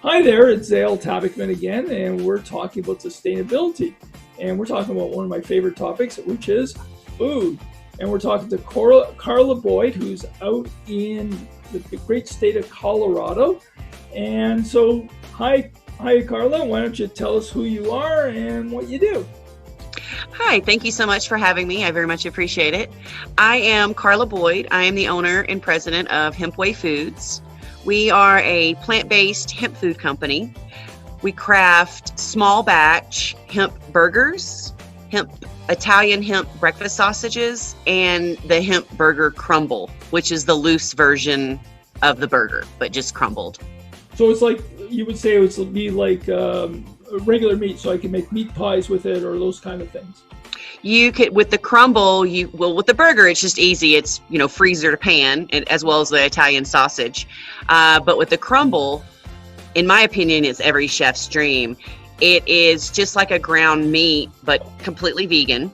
Hi there, it's Zale again, and we're talking about sustainability. And we're talking about one of my favorite topics, which is food. And we're talking to Carla Boyd, who's out in the great state of Colorado. And so, hi, Carla. Why don't you tell us who you are and what you do? Hi, thank you so much for having me. I very much appreciate it. I am Carla Boyd. I am the owner and president of Hemp Way Foods. We are a plant-based hemp food company. We craft small batch hemp burgers, Italian hemp breakfast sausages, and the hemp burger crumble, which is the loose version of the burger, but just crumbled. So it's like you would say it would be like regular meat, so I can make meat pies with it or those kind of things. You could, with the crumble, with the burger, it's just easy. It's, freezer to pan, and as well as the Italian sausage. But with the crumble, in my opinion, it's every chef's dream. It is just like a ground meat, but completely vegan.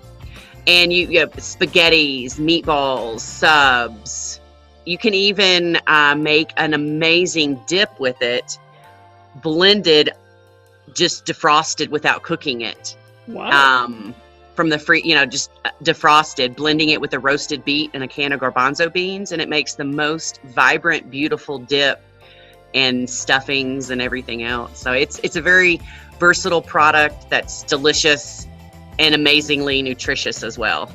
And you have spaghettis, meatballs, subs. You can even make an amazing dip with it, blended, just defrosted without cooking it. Wow. From the free, just defrosted, blending it with a roasted beet and a can of garbanzo beans, and it makes the most vibrant, beautiful dip and stuffings and everything else. So it's a very versatile product that's delicious and amazingly nutritious as well.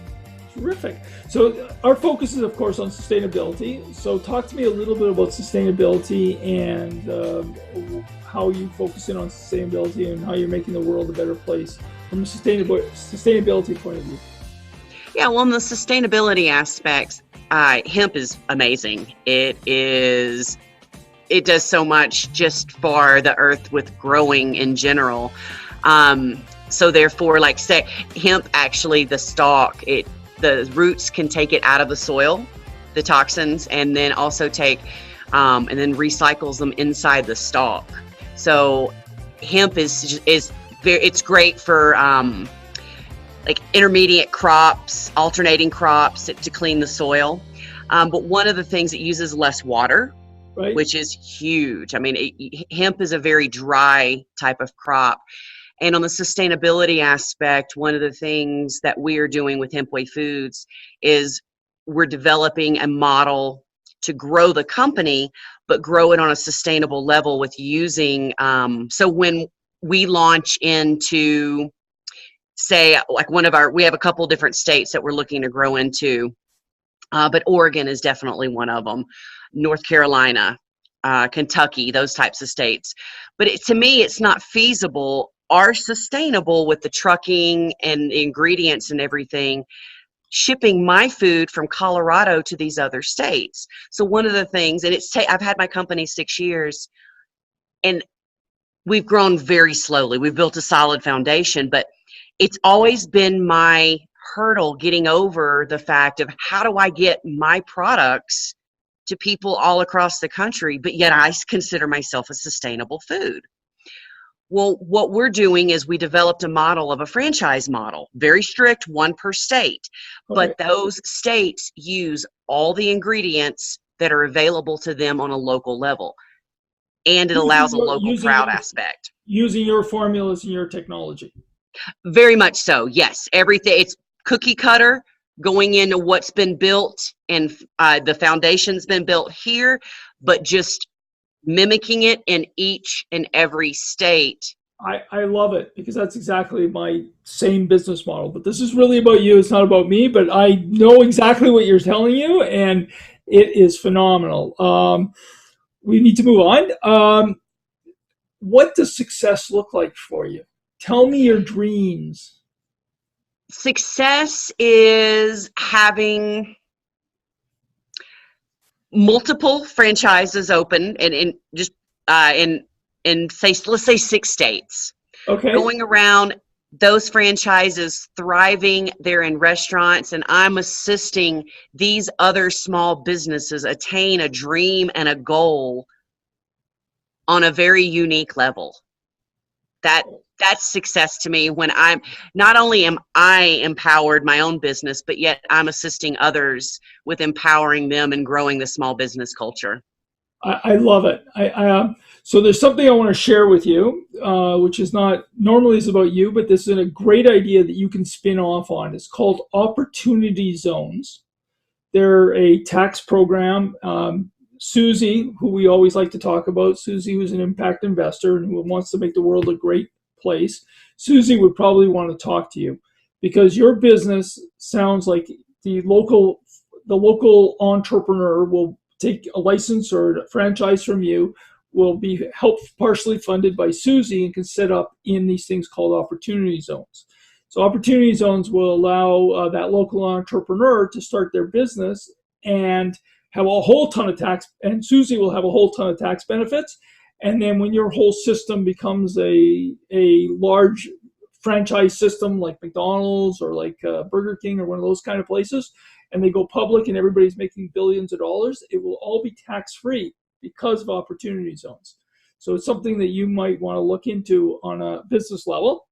Terrific. So our focus is, of course, on sustainability. So talk to me a little bit about sustainability and how you focus in on sustainability and how you're making the world a better place from a sustainability point of view. Yeah, well, in the sustainability aspects, hemp is amazing. It does so much just for the earth with growing in general. So therefore, like say, hemp actually, the stalk, the roots can take it out of the soil, the toxins, and then also take and then recycles them inside the stalk. So hemp is it's great for like intermediate crops, alternating crops to clean the soil. But one of the things, it uses less water, right, which is huge. I mean, hemp is a very dry type of crop. And on the sustainability aspect, one of the things that we are doing with Hemp Way Foods is we're developing a model to grow the company, but grow it on a sustainable level with using, so when we launch into, say, like we have a couple different states that we're looking to grow into, but Oregon is definitely one of them, North Carolina, Kentucky, those types of states. But to me, it's not feasible or sustainable with the trucking and the ingredients and everything, shipping my food from Colorado to these other states. So one of the things, and I've had my company 6 years, and we've grown very slowly. We've built a solid foundation, but it's always been my hurdle getting over the fact of how do I get my products to people all across the country, but yet I consider myself a sustainable food. Well, what we're doing is we developed a model of a franchise model, very strict, one per state, but those states use all the ingredients that are available to them on a local level. And it allows a local crowd aspect. Using your formulas and your technology. Very much so, yes. Everything, it's cookie cutter, going into what's been built, and the foundation's been built here, but just mimicking it in each and every state. I love it because that's exactly my same business model. But this is really about you. It's not about me, but I know exactly what you're telling you, and it is phenomenal. We need to move on. What does success look like for you? Tell me your dreams. Success is having multiple franchises open and in say, let's say 6 states. Okay. Going around those franchises thriving, they're in restaurants, and I'm assisting these other small businesses attain a dream and a goal on a very unique level. That's success to me, when I'm not only am I empowered my own business, but yet I'm assisting others with empowering them and growing the small business culture. I love it. So there's something I want to share with you, which is not normally is about you, but this is a great idea that you can spin off on. It's called opportunity zones. They're a tax program. Susie, who we always like to talk about, Susie, who's an impact investor and who wants to make the world a great place. Susie would probably want to talk to you because your business sounds like the local entrepreneur will take a license or a franchise from you, will be helped partially funded by Susie, and can set up in these things called opportunity zones. So opportunity zones will allow that local entrepreneur to start their business and have a whole ton of tax, and Susie will have a whole ton of tax benefits. And then when your whole system becomes a large franchise system like McDonald's or like Burger King or one of those kind of places, and they go public and everybody's making billions of dollars, it will all be tax free because of opportunity zones. So it's something that you might want to look into on a business level.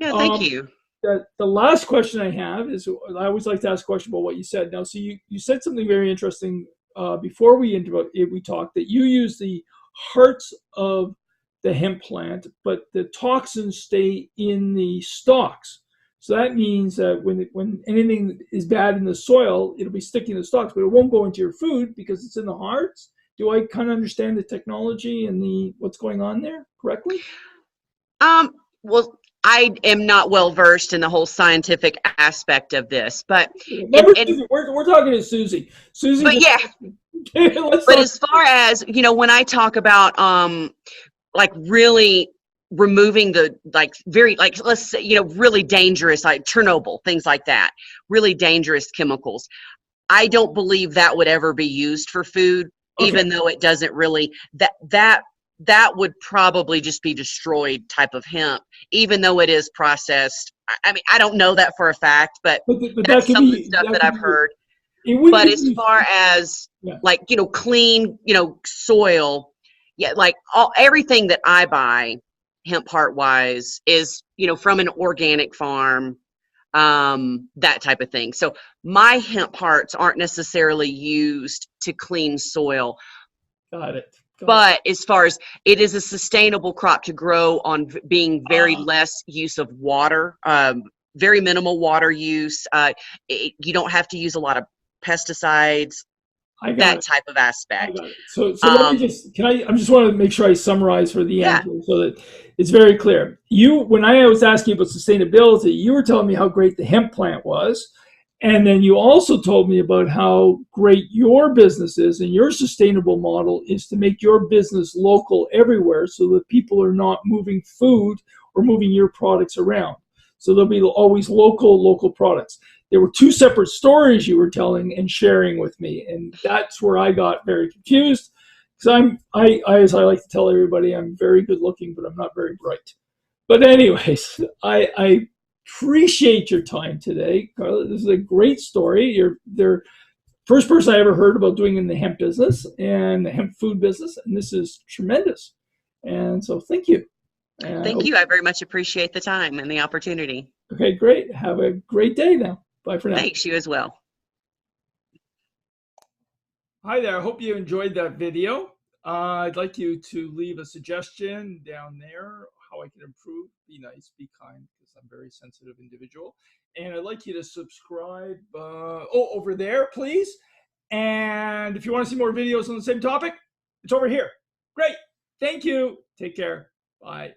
Yeah, thank you. The last question I have is, I always like to ask a question about what you said. Now, so you said something very interesting before we talked, that you use the hearts of the hemp plant, but the toxins stay in the stalks. So that means that when anything is bad in the soil, it'll be sticking in the stalks, but it won't go into your food because it's in the hearts. Do I kind of understand the technology and what's going on there correctly? Well, I am not well versed in the whole scientific aspect of this, but Remember, Susie, we're talking to Susie. Susie, but yeah, but as far as, when I talk about like really removing the very let's say, really dangerous, like Chernobyl, things like that, really dangerous chemicals, I don't believe that would ever be used for food. Okay. Even though it doesn't really, that would probably just be destroyed type of hemp, even though it is processed. I mean, I don't know that for a fact, but that's some of the stuff that I've heard. But as far as clean, soil, like everything that I buy hemp heart wise is, from an organic farm, that type of thing. So my hemp hearts aren't necessarily used to clean soil. Got it. But as far as it is a sustainable crop to grow on being very less use of water, very minimal water use. You don't have to use a lot of pesticides, that type of aspect. So let me I just want to make sure I summarize for the answer so that it's very clear. When I was asking about sustainability, you were telling me how great the hemp plant was. And then you also told me about how great your business is, and your sustainable model is to make your business local everywhere so that people are not moving food or moving your products around. So there'll be always local products. There were two separate stories you were telling and sharing with me, and that's where I got very confused. Because as I like to tell everybody, I'm very good looking, but I'm not very bright. But anyways, I appreciate your time today, Carla. This is a great story. You're the first person I ever heard about doing in the hemp business and the hemp food business, and this is tremendous. And so thank you. Thank you. I very much appreciate the time and the opportunity. Okay, great. Have a great day now. Bye for now. Thanks, you as well. Hi there. I hope you enjoyed that video. I'd like you to leave a suggestion down there, how I can improve. Be nice, be kind, because I'm a very sensitive individual. And I'd like you to subscribe over there, please. And if you want to see more videos on the same topic, it's over here. Great. Thank you. Take care. Bye.